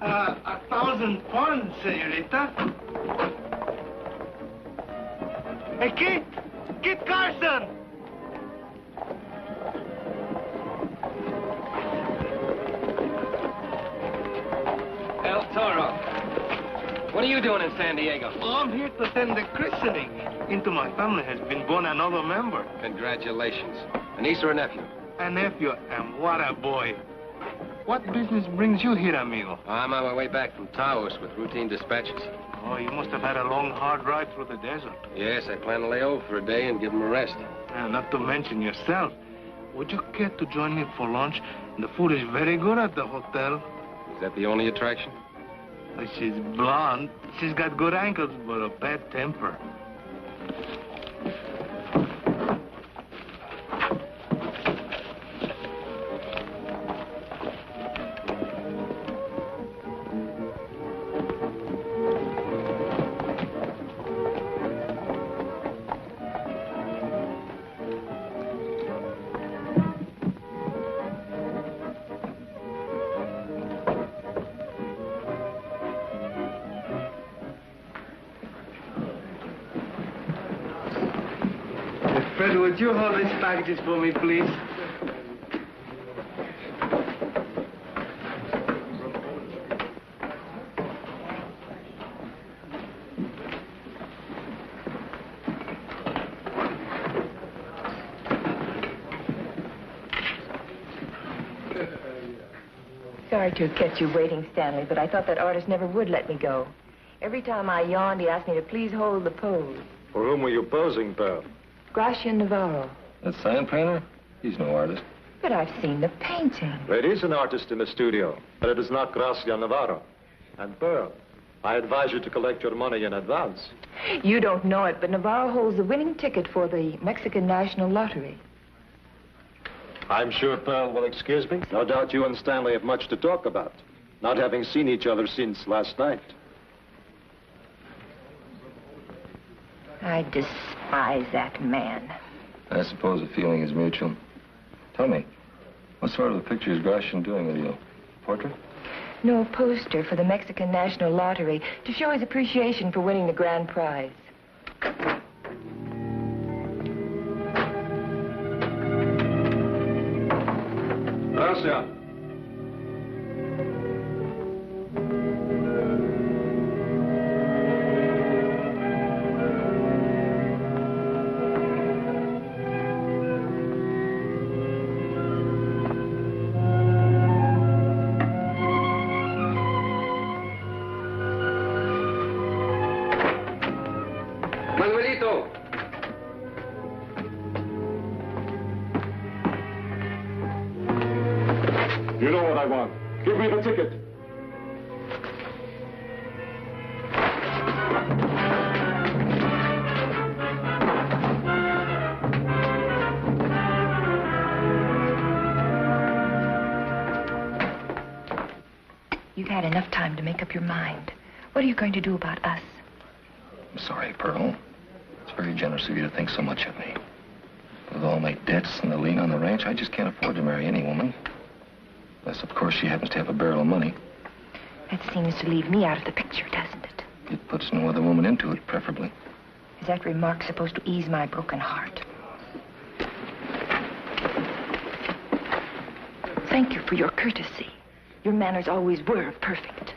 1,000 pounds, señorita. Hey, Kit! Kit Carson! El Toro. What are you doing in San Diego? Oh, I'm here to attend the christening. Into my family has been born another member. Congratulations. A niece or a nephew? A nephew, and what a boy. What business brings you here, amigo? I'm on my way back from Taos with routine dispatches. Oh, you must have had a long, hard ride through the desert. Yes, I plan to lay over for a day and give him a rest. Not to mention yourself. Would you care to join me for lunch? The food is very good at the hotel. Is that the only attraction? She's blonde. She's got good ankles, but a bad temper. Fred, would you hold these packages for me, please? Sorry to have kept you waiting, Stanley, but I thought that artist never would let me go. Every time I yawned, he asked me to please hold the pose. For whom were you posing, pal? Gracia Navarro. That sign painter? He's no artist. But I've seen the painting. There is an artist in the studio, but it is not Gracia Navarro. And Pearl, I advise you to collect your money in advance. You don't know it, but Navarro holds the winning ticket for the Mexican National Lottery. I'm sure Pearl will excuse me. No doubt you and Stanley have much to talk about, not having seen each other since last night. I despise that man. I suppose the feeling is mutual. Tell me, what sort of a picture is Gratian doing with you? Portrait? No, a poster for the Mexican National Lottery to show his appreciation for winning the grand prize. Gracia. Manuelito! You know what I want. Give me the ticket. You've had enough time to make up your mind. What are you going to do about us? I'm sorry, Pearl. It's very generous of you to think so much of me. With all my debts and the lien on the ranch, I just can't afford to marry any woman. Unless, of course, she happens to have a barrel of money. That seems to leave me out of the picture, doesn't it? It puts no other woman into it, preferably. Is that remark supposed to ease my broken heart? Thank you for your courtesy. Your manners always were perfect.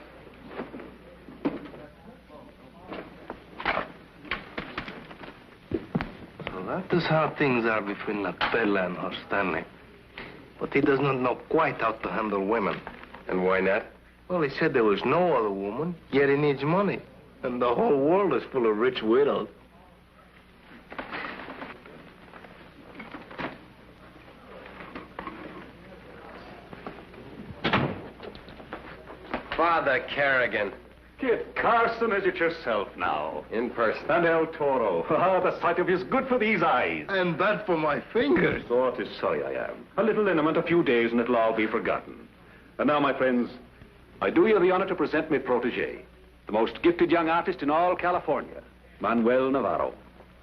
So that is how things are between La Perla and her Stanley. But he does not know quite how to handle women. And why not? Well, he said there was no other woman, yet he needs money. And the whole world is full of rich widows. Father Kerrigan. Kit Carson, is it yourself now? In person. And El Toro. Ah, the sight of you is good for these eyes. And bad for my fingers. So it is sorry I am. A little liniment, a few days, and it'll all be forgotten. And now, my friends, I do you the honor to present my protege, the most gifted young artist in all California, Manuel Navarro.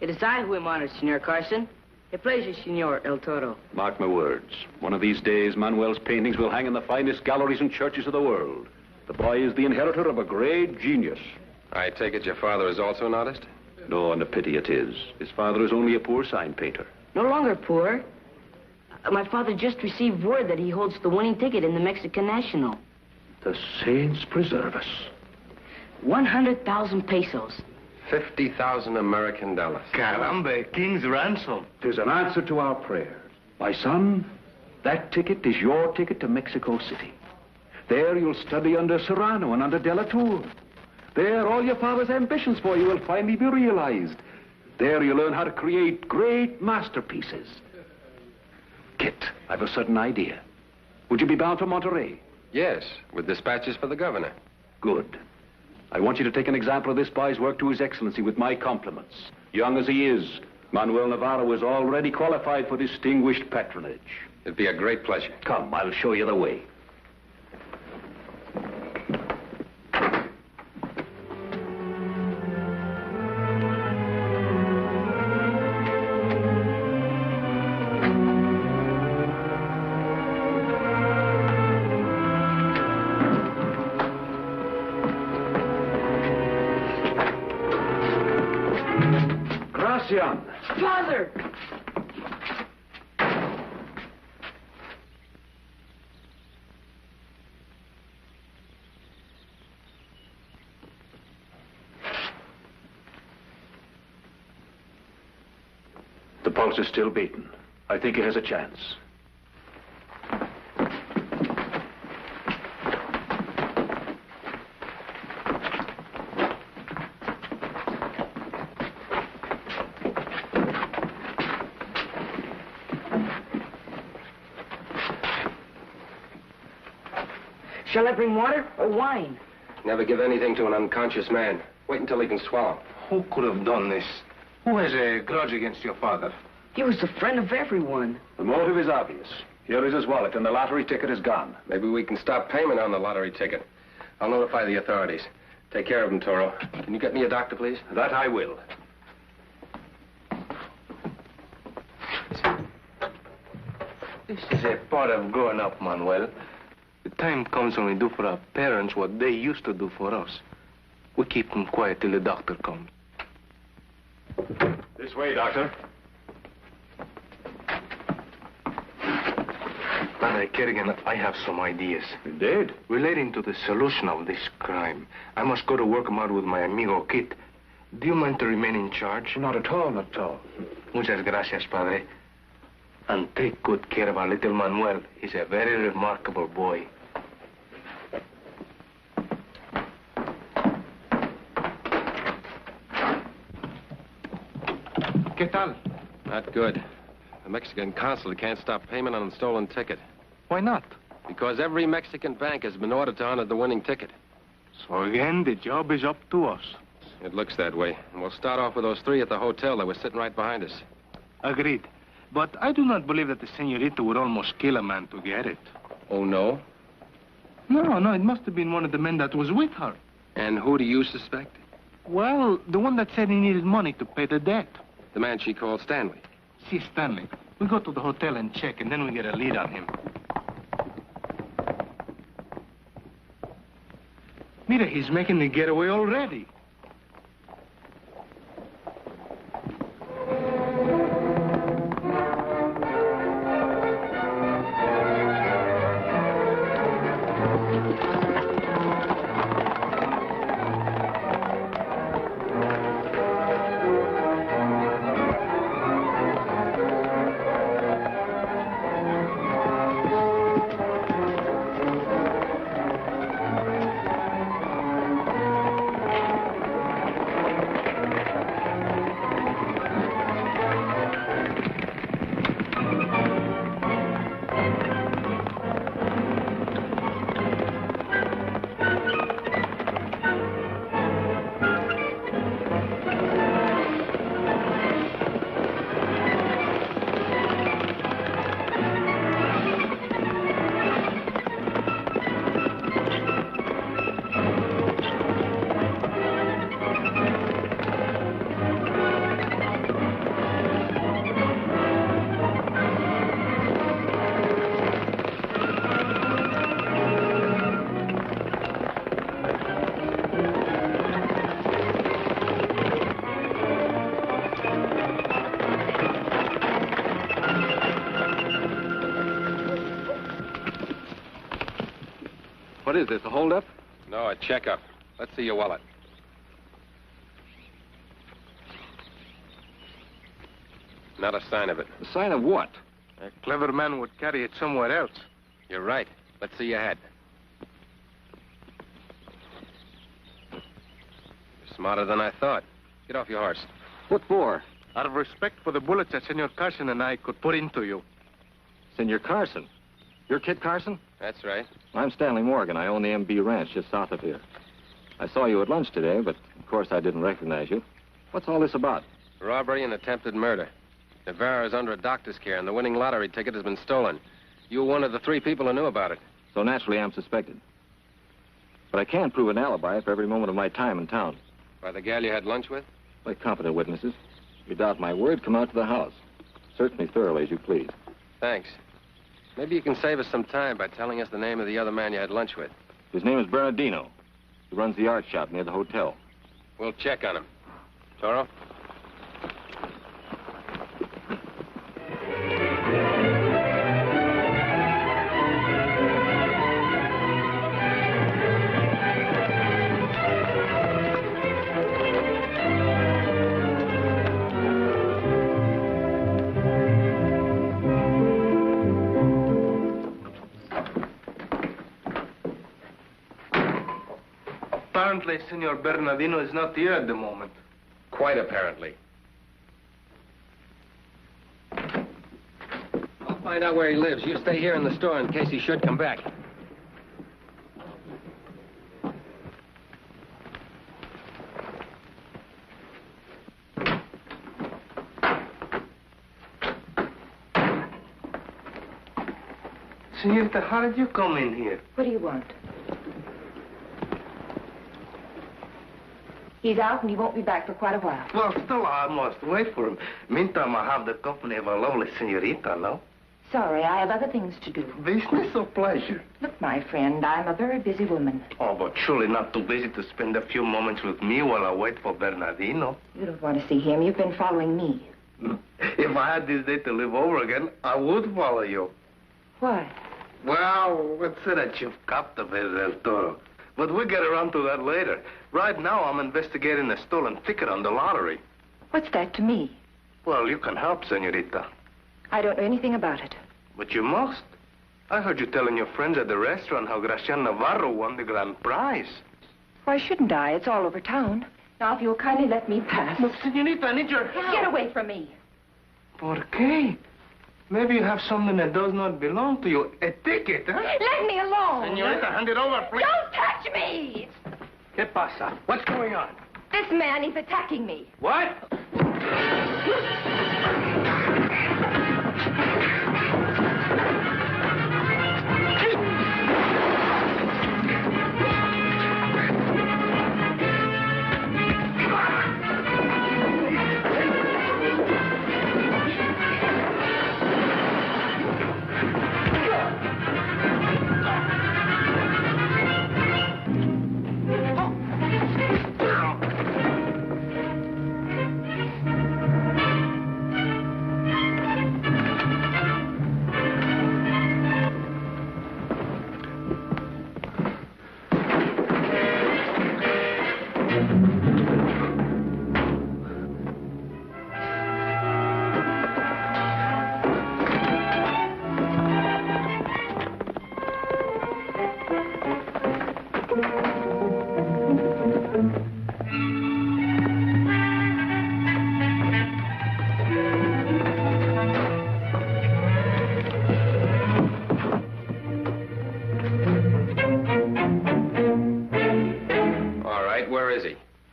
It is I who am honored, Senor Carson. A pleasure, Senor El Toro. Mark my words. One of these days, Manuel's paintings will hang in the finest galleries and churches of the world. The boy is the inheritor of a great genius. I take it your father is also an artist? No, and a pity it is. His father is only a poor sign painter. No longer poor. My father just received word that he holds the winning ticket in the Mexican National. The saints preserve us. 100,000 pesos. 50,000 American dollars. Caramba, king's ransom. Tis an answer to our prayers. My son, that ticket is your ticket to Mexico City. There you'll study under Serrano and under De La Tour. There all your father's ambitions for you will finally be realized. There you'll learn how to create great masterpieces. Kit, I've a sudden idea. Would you be bound for Monterey? Yes, with dispatches for the governor. Good. I want you to take an example of this boy's work to His Excellency with my compliments. Young as he is, Manuel Navarro is already qualified for distinguished patronage. It'd be a great pleasure. Come, I'll show you the way. Gracian. Father! The pulse is still beating. I think he has a chance. Shall I bring water or wine? Never give anything to an unconscious man. Wait until he can swallow. Who could have done this? Who has a grudge against your father? He was the friend of everyone. The motive is obvious. Here is his wallet, and the lottery ticket is gone. Maybe we can stop payment on the lottery ticket. I'll notify the authorities. Take care of him, Toro. Can you get me a doctor, please? That I will. This is a part of growing up, Manuel. The time comes when we do for our parents what they used to do for us. We keep them quiet till the doctor comes. This way, Doctor. Padre Kerrigan, I have some ideas. Indeed. Relating to the solution of this crime. I must go to work them out with my amigo Kit. Do you mind to remain in charge? Not at all, not at all. Muchas gracias, Padre. And take good care of our little Manuel. He's a very remarkable boy. ¿Qué tal? Not good. The Mexican consulate can't stop payment on the stolen ticket. Why not? Because every Mexican bank has been ordered to honor the winning ticket. So again, the job is up to us. It looks that way. And we'll start off with those three at the hotel that were sitting right behind us. Agreed. But I do not believe that the senorita would almost kill a man to get it. Oh, no? No, it must have been one of the men that was with her. And who do you suspect? Well, the one that said he needed money to pay the debt. The man she called Stanley. See, Stanley. We go to the hotel and check, and then we get a lead on him. Mira, he's making the getaway already. What is this, a holdup? No, a checkup. Let's see your wallet. Not a sign of it. A sign of what? A clever man would carry it somewhere else. You're right. Let's see your head. You're smarter than I thought. Get off your horse. What for? Out of respect for the bullets that Senor Carson and I could put into you. Senor Carson. You're Kit Carson? That's right. I'm Stanley Morgan. I own the MB Ranch just south of here. I saw you at lunch today, but of course I didn't recognize you. What's all this about? Robbery and attempted murder. Navarro is under a doctor's care, and the winning lottery ticket has been stolen. You were one of the 3 people who knew about it. So naturally I'm suspected. But I can prove an alibi for every moment of my time in town. By the gal you had lunch with? By competent witnesses. If you doubt my word, come out to the house. Search me thoroughly as you please. Thanks. Maybe you can save us some time by telling us the name of the other man you had lunch with. His name is Bernardino. He runs the art shop near the hotel. We'll check on him. Toro? Apparently, Senor Bernardino is not here at the moment. Quite apparently. I'll find out where he lives. You stay here in the store in case he should come back. Senorita, how did you come in here? What do you want? He's out and he won't be back for quite a while. Well, still, I must wait for him. Meantime, I have the company of a lovely senorita, no? Sorry, I have other things to do. Business or pleasure? Look, my friend, I'm a very busy woman. Oh, but surely not too busy to spend a few moments with me while I wait for Bernardino. You don't want to see him. You've been following me. If I had this day to live over again, I would follow you. Why? Well, let's say that you've captivated El Toro. But we'll get around to that later. Right now, I'm investigating a stolen ticket on the lottery. What's that to me? Well, you can help, senorita. I don't know anything about it. But you must. I heard you telling your friends at the restaurant how Gracian Navarro won the grand prize. Why shouldn't I? It's all over town. Now, if you'll kindly let me pass. Look, senorita, I need your help. Get away from me. ¿Por qué? Maybe you have something that does not belong to you. A ticket, huh? Let me alone. Senorita, hand it over, please. Don't touch me! ¿Qué pasa? What's going on? This man, he's attacking me. What?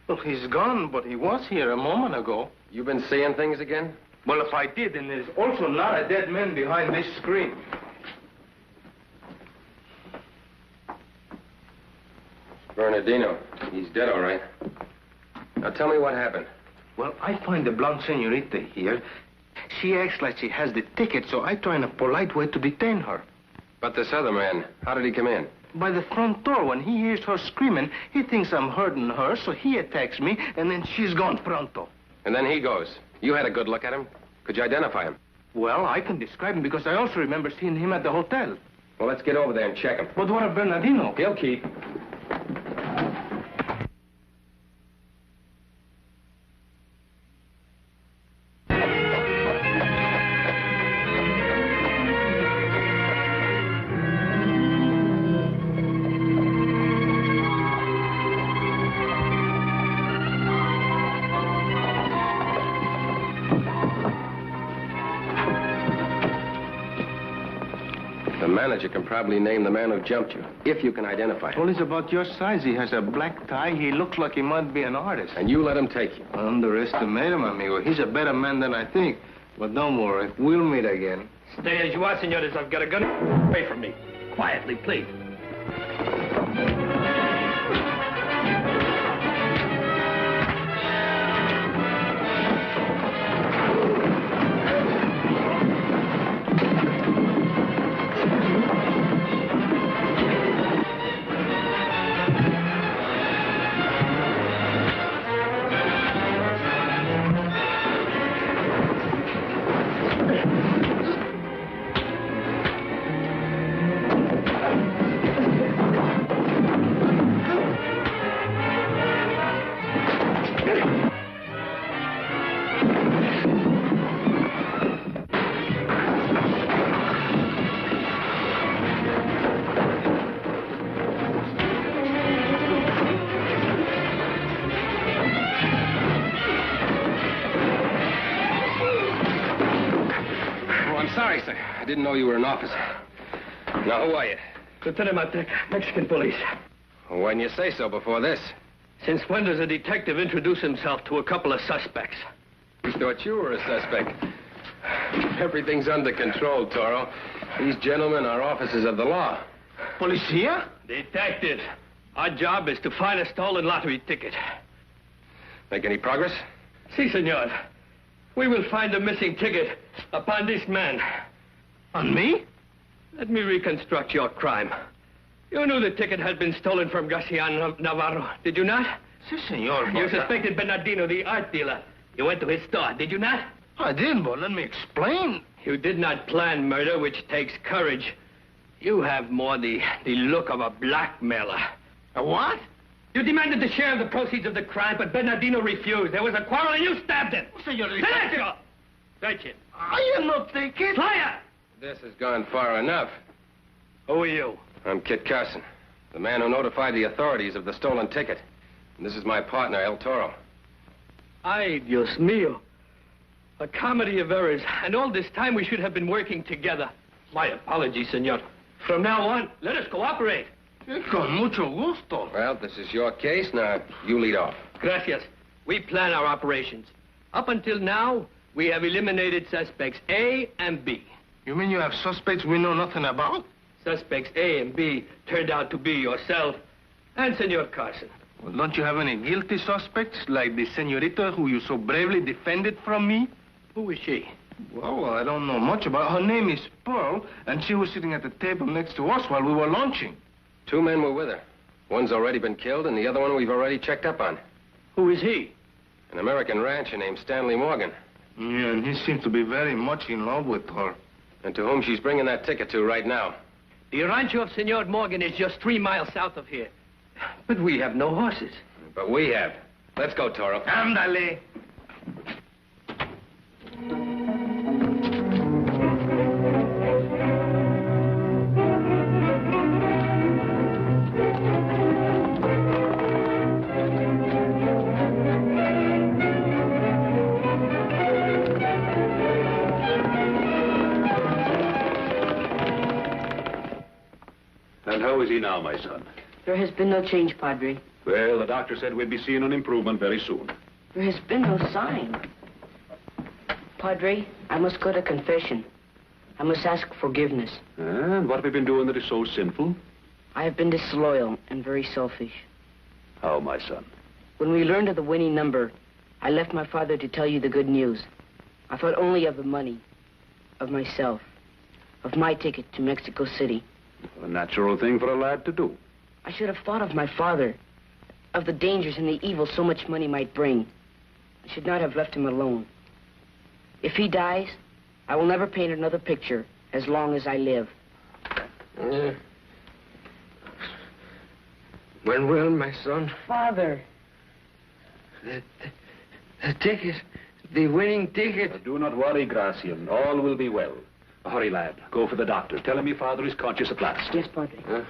Well, he's gone, but he was here a moment ago. You been seeing things again? Well, if I did, then there's also not a dead man behind this screen. Bernardino. He's dead, all right. Now, tell me what happened. Well, I find the blonde senorita here. She acts like she has the ticket, so I try in a polite way to detain her. But this other man, how did he come in? By the front door. When he hears her screaming, he thinks I'm hurting her, so he attacks me, and then she's gone pronto. And then he goes. You had a good look at him. Could you identify him? Well, I can describe him because I also remember seeing him at the hotel. Well, let's get over there and check him. But what of Bernardino? He'll keep. The manager can probably name the man who jumped you, if you can identify him. Well, he's about your size. He has a black tie. He looks like he might be an artist. And you let him take you. Underestimate him, amigo. He's a better man than I think. But don't worry, we'll meet again. Stay as you are, senores. I've got a gun. Away from me. Quietly, please. Sorry, sir. I didn't know you were an officer. Now, who are you? Lieutenant Matec, Mexican police. Well, why didn't you say so before this? Since when does a detective introduce himself to a couple of suspects? We thought you were a suspect. Everything's under control, Toro. These gentlemen are officers of the law. Policia? Detectives. Our job is to find a stolen lottery ticket. Make any progress? Si, senor. We will find the missing ticket upon this man. On me? Let me reconstruct your crime. You knew the ticket had been stolen from Garcia Navarro, did you not? Si, senor. You suspected Bernardino, the art dealer. You went to his store, did you not? I did, but let me explain. You did not plan murder, which takes courage. You have more the look of a blackmailer. A what? You demanded the share of the proceeds of the crime, but Bernardino refused. There was a quarrel and you stabbed him. Senorita. Silencio! Search it. I am not taking. Liar! This has gone far enough. Who are you? I'm Kit Carson, the man who notified the authorities of the stolen ticket. And this is my partner, El Toro. Ay, Dios mío. A comedy of errors. And all this time we should have been working together. My apologies, senor. From now on, let us cooperate. Con mucho gusto. Well, this is your case. Now, you lead off. Gracias. We plan our operations. Up until now, we have eliminated suspects A and B. You mean you have suspects we know nothing about? Suspects A and B turned out to be yourself and Senor Carson. Well, don't you have any guilty suspects, like the senorita who you so bravely defended from me? Who is she? Well, I don't know much about her. Her name is Pearl, and she was sitting at the table next to us while we were lunching. 2 men were with her. One's already been killed, and the other one we've already checked up on. Who is he? An American rancher named Stanley Morgan. Yeah, and he seems to be very much in love with her. And to whom she's bringing that ticket to right now. The rancho of Senor Morgan is just 3 miles south of here. But we have no horses. But we have. Let's go, Toro. Ándale. And how is he now, my son? There has been no change, Padre. Well, the doctor said we'd be seeing an improvement very soon. There has been no sign. Padre, I must go to confession. I must ask forgiveness. And what have you been doing that is so sinful? I have been disloyal and very selfish. How, my son? When we learned of the winning number, I left my father to tell you the good news. I thought only of the money, of myself, of my ticket to Mexico City. A natural thing for a lad to do. I should have thought of my father, of the dangers and the evil so much money might bring. I should not have left him alone. If he dies, I will never paint another picture as long as I live. Manuel, my son. Father. The ticket. The winning ticket. Do not worry, Gracian. All will be well. Hurry, lad. Go for the doctor. Tell him your father is conscious at last. Yes, Padre.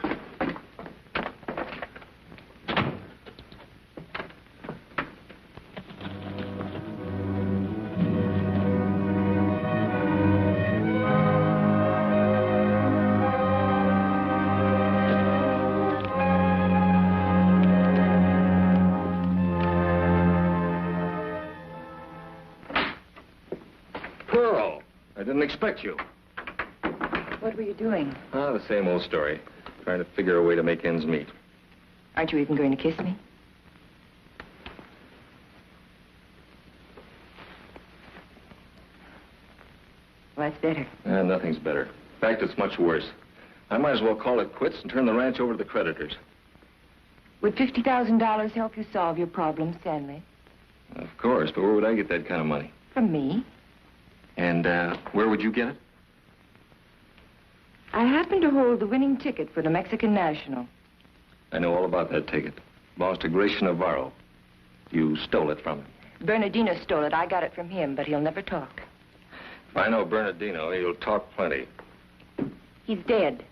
Pearl, I didn't expect you. What were you doing? Ah, the same old story. Trying to figure a way to make ends meet. Aren't you even going to kiss me? Well, that's better. Nothing's better. In fact, it's much worse. I might as well call it quits and turn the ranch over to the creditors. Would $50,000 help you solve your problem, Stanley? Of course, but where would I get that kind of money? From me. And where would you get it? I happen to hold the winning ticket for the Mexican National. I know all about that ticket. Belongs to Gracia Navarro. You stole it from him. Bernardino stole it. I got it from him, but he'll never talk. If I know Bernardino, he'll talk plenty. He's dead.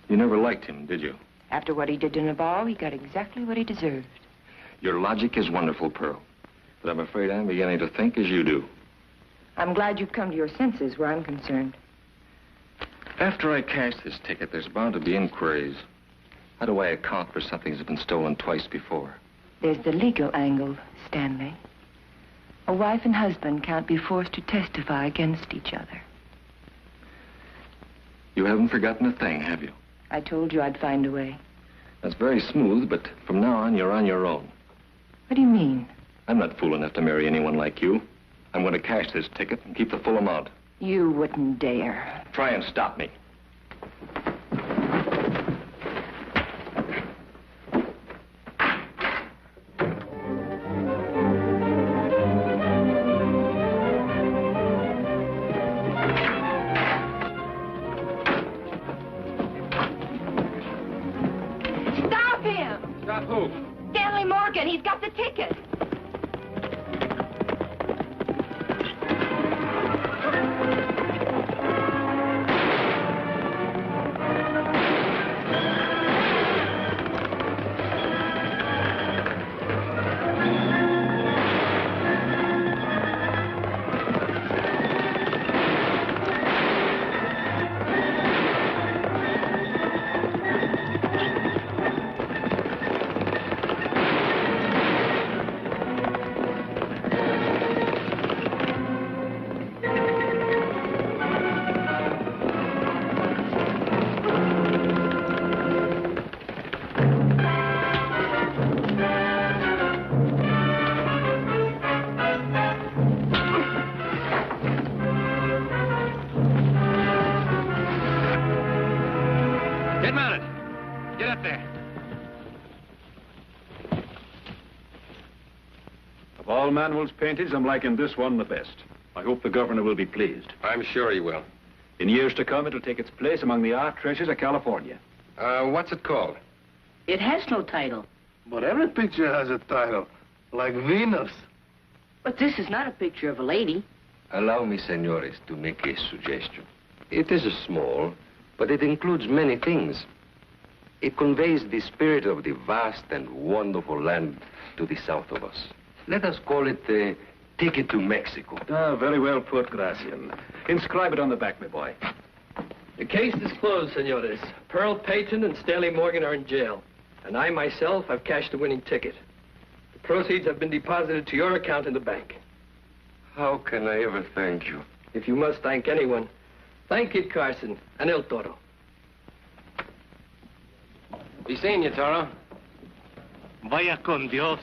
You never liked him, did you? After what he did to Navarro, he got exactly what he deserved. Your logic is wonderful, Pearl. But I'm afraid I'm beginning to think as you do. I'm glad you've come to your senses where I'm concerned. After I cash this ticket, there's bound to be inquiries. How do I account for something that's been stolen twice before? There's the legal angle, Stanley. A wife and husband can't be forced to testify against each other. You haven't forgotten a thing, have you? I told you I'd find a way. That's very smooth, but from now on, you're on your own. What do you mean? I'm not fool enough to marry anyone like you. I'm going to cash this ticket and keep the full amount. You wouldn't dare. Try and stop me. Stop him! Stop who? Stanley Morgan, he's got the ticket. Get mounted. Get up there. Of all Manuel's paintings, I'm liking this one the best. I hope the governor will be pleased. I'm sure he will. In years to come, it'll take its place among the art treasures of California. What's it called? It has no title. But every picture has a title, like Venus. But this is not a picture of a lady. Allow me, senores, to make a suggestion. It is small, but it includes many things. It conveys the spirit of the vast and wonderful land to the south of us. Let us call it the Ticket to Mexico. Ah, very well put, Gracian. Inscribe it on the back, my boy. The case is closed, senores. Pearl Peyton and Stanley Morgan are in jail. And I myself have cashed the winning ticket. The proceeds have been deposited to your account in the bank. How can I ever thank you? If you must thank anyone, thank Kit Carson and El Toro. Be seeing you, Toro. Vaya con Dios.